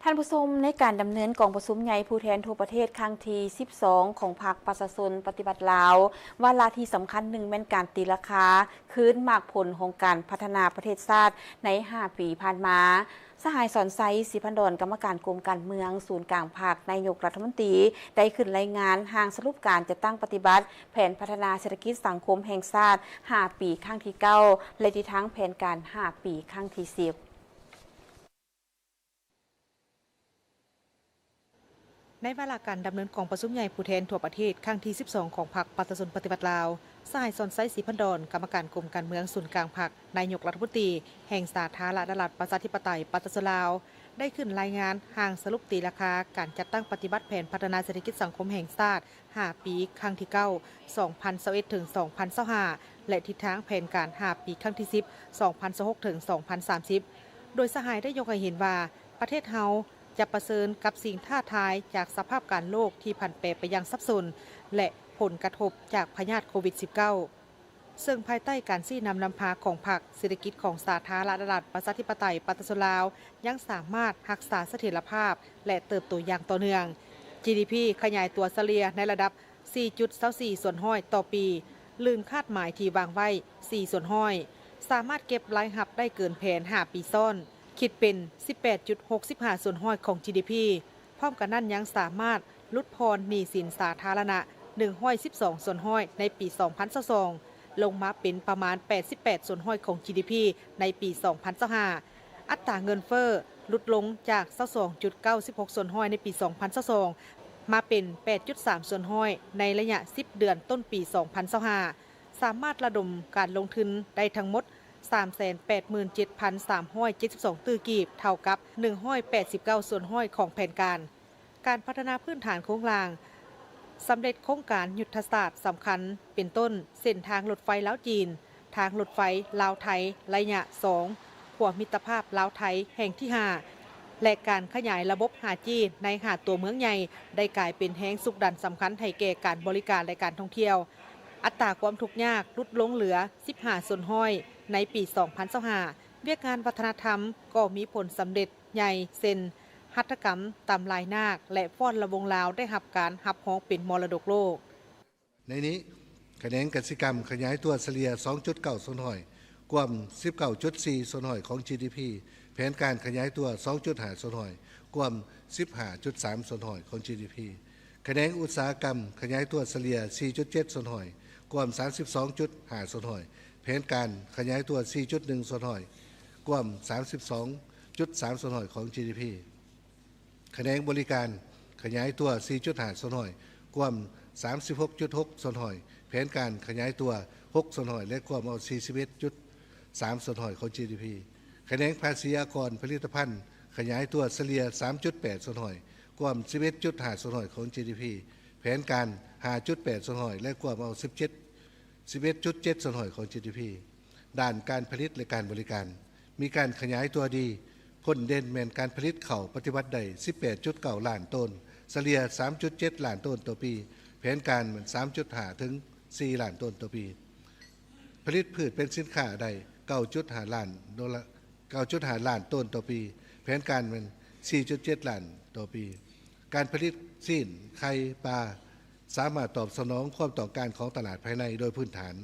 านผู้ชมในการดำเนินกองประชุมใหญ่ผู้แทนทั่วประเทศครั้งที่12ของพรรคประชาชนปฏิบัติลาววาระที่สำคัญหนึ่งแม่นการตีราคาคืนมากผลของการพัฒนาประเทศชาติใน5ปีผ่านมาสหายสอนไซศิพันดรกรรมการกรมการเมืองศูนย์กลางภาคนายกรัฐมนตรีได้ขึ้นรายงานห่างสรุปการจะตั้งปฏิบัติแผนพัฒนาเศรษฐกิจสังคมแห่งชาติ5ปีครั้งที่9และที่ทั้งแผนการ5ปีครั้งที่10ในวาระการดำเนินกองประชุมใหญ่ผู้แทนทั่วประเทศครั้งที่12ของพรรคประชาชนปฏิบัติลาวสหายสอนไซศิพันดรกรรมการกรมการเมืองศูนย์กลางพรรคนายกรัฐมนตรีแห่งสาธารณรัฐประชาธิปไตยประชาชนลาวได้ขึ้นรายงานห่างสรุปตีราคาการจัดตั้งปฏิบัติแผนพัฒนาเศรษฐกิจสังคมแห่งชาติ5ปีครั้งที่9 2021ถึง2025และทิศทางแผนการ5ปีครั้งที่10 2026ถึง2030โดยสหายได้ยกให้เห็นว่าประเทศเฮาจะประเสริญกับสิ่งท้าทายจากสภาพการโลกที่ผันแปรไปอย่างซับซ้อนและผลกระทบจากพยาธิโควิด -19 ซึ่งภายใต้การชี้นำพาของพรรคเศรษฐกิจของสาธารณรัฐประชาธิปไตยประชาชนลาวยังสามารถรักษาเสถียรภาพและเติบโตอย่างต่อเนื่อง GDP ขยายตัวเฉลี่ยในระดับ 4.24 ส่วนห้อยต่อปีลืมคาดหมายที่วางไว้ 4 ส่วนห้อยสามารถเก็บรายรับได้เกินแผน5ปีซ้อนคิดเป็น 18.65 ส่วนห้อยของ GDP พร้อมกันนั้นยังสามารถลดพรหนี้สินสาธารณะ112 ส่วนห้อยในปี 2022 ลงมาเป็นประมาณ 88 ส่วนห้อยของ GDP ในปี 2025 อัตราเงินเฟ้อลดลงจาก 22.96 ส่วนห้อยในปี 2022 มาเป็น 8.3 ส่วนห้อยในระยะ 10 เดือนต้นปี 2025 สามารถระดมการลงทุนได้ทั้งหมด387,372 ตื้อกีบเท่ากับ189 ส่วนห้อยของแผนการพัฒนาพื้นฐานโครงสร้างสำเร็จโครงการยุทธศาสตร์สำคัญเป็นต้นเส้นทางรถไฟลาวจีนทางรถไฟลาวไทยระยะ2ขั้วมิตรภาพลาวไทยแห่งที่5และการขยายระบบ 5G ใน5ตัวเมืองใหญ่ได้กลายเป็นแห่งสุขดันสำคัญให้แก่การบริการและการท่องเที่ยวอัตราความทุกข์ยากลดลงเหลือ15 ส่วนห้อยในปี 2025 เวียกงานวัฒนธรรมก็มีผลสำเร็จใหญ่เช่นหัตถกรรมตำลายนาคและฟ้อนระวงลาวได้รับการรับรองเป็นมรดกโลกในนี้คะแนนกสิกรรมขยายตัวเฉลี่ย 2.9 ส่วนห้อยกว่า 19.4 ส่วนห้อยของ GDP แผนการขยายตัว 2.5 ส่วนห้อยกว่า 15.3 ส่วนห้อยของ GDP คะแนนอุตสาหกรรมขยายตัวเฉลี่ย 4.7 ส่วนห้อยกว่า 32.5 ส่วนห้อยแผนการขยายตัว 4.1 ส่วนห้อยกว่า 32.3 ส่วนห้อยของ GDP คะแนนบริการขยายตัว 4.5 ส่วนห้อยกว่า 36.6 ส่วนห้อยแผนการขยายตัว 6 ส่วนห้อยและกว่า 41.3 ส่วนห้อยของ GDP คะแนนภาษีอากรผลิตภัณฑ์ขยายตัวเฉลี่ย 3.8 ส่วนห้อยกว่า 11.5 ส่วนห้อยของ GDP แผนการ 5.8 ส่วนห้อยและกว่า 11.7 ส่วนห้อยของ GDP ด้านการผลิตและการบริการมีการขยายตัวดีพ้นเด่นแม่นการผลิตข้าวปฏิบัติได้ 18.9 ล้านต้นเฉลี่ย 3.7 ล้านต้นต่อปีแผนการมัน 3.5 ถึง 4 ล้านต้นต่อปีผลิตพืชเป็นสินค้าได้ 9.5 ล้านดอลลาร์ 9.5 ล้านต้นต่อปีแผนการมัน 4.7 ล้านต่อปีการผลิตสิ้นไข่ปลาสามารถตอบสนองความต้องการของตลาดภายในโดยพื้นฐาน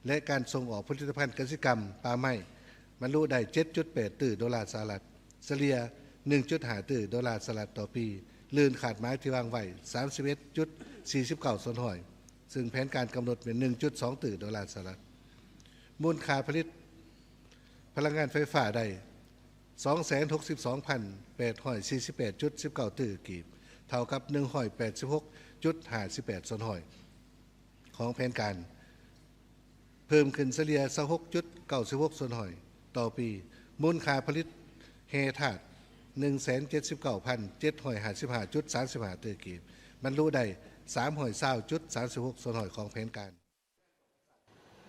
และการส่งออกผลิตภัณฑ์เกษตรกรรมปลาไม้บรรลุได้ 7.8 ตื้อดอลลาร์สหรัฐเฉลี่ย 1.5 ตื้อดอลลาร์สหรัฐต่อปีลื่นขาดไม้ที่วางไว้ 31.49 ส่วนห้อยซึ่งแผนการกำหนดเป็น 1.2 ตื้อดอลลาร์สหรัฐมูลค่าผลิตพลังงานไฟฟ้าได้ 262,848.19 ตื้อกีบเท่ากับ186.58 ส่วนห้อยของแผนการเพิ่มขึ้นเฉลี่ย 26.96 ส่วนห้อยต่อปีมูลค่าผลิตแห่ธาตุ 179,755.35 ตื้อกีบบรรลุได้ 320.36 ส่วนห้อยของแผนการ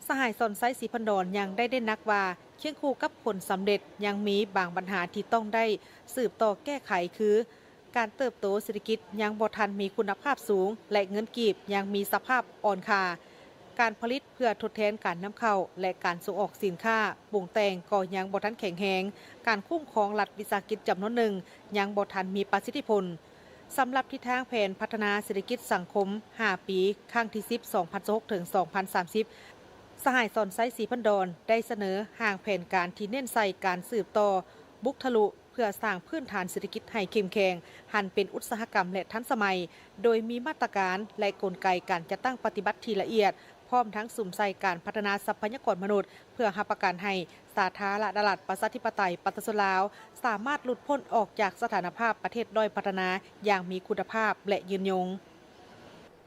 สหายสอนไซศิพันดรยังได้นักว่าเคียงคู่กับผลสำเร็จยังมีบางปัญหาที่ต้องได้สืบต่อแก้ไขคือการเติบโตเศรษฐกิจยังบ่ทันมีคุณภาพสูงและเงินกีบยังมีสภาพอ่อนค่า การผลิตเพื่อทดแทนการนำเข้าและการส่งออกสินค้าปรุงแต่งก็ยังบ่ทันแข็งแรงการคุ้มครองรัฐวิสาหกิจจำนวนหนึ่งยังบ่ทันมีประสิทธิผลสำหรับทิศทางแผนพัฒนาเศรษฐกิจสังคม 5 ปีครั้งที่ 10 2016 ถึง 2030 สหายสอนไซสีพันดอนได้เสนอห่างแผนการที่เน้นใส่การสืบต่อบุกทะลุเพื่อสร้างพื้นฐานเศรษฐกิจให้เข้มแข็งหันเป็นอุตสาหกรรมและทันสมัยโดยมีมาตรการและกลไกการจัดตั้งปฏิบัติที่ละเอียดพร้อมทั้งสุ่มใส่การพัฒนาทรัพยากรมนุษย์เพื่อรับประกันให้สาธารณรัฐประชาธิปไตยประชาชนลาวสามารถหลุดพ้นออกจากสถานภาพประเทศด้อยพัฒนาอย่างมีคุณภาพและยืนยง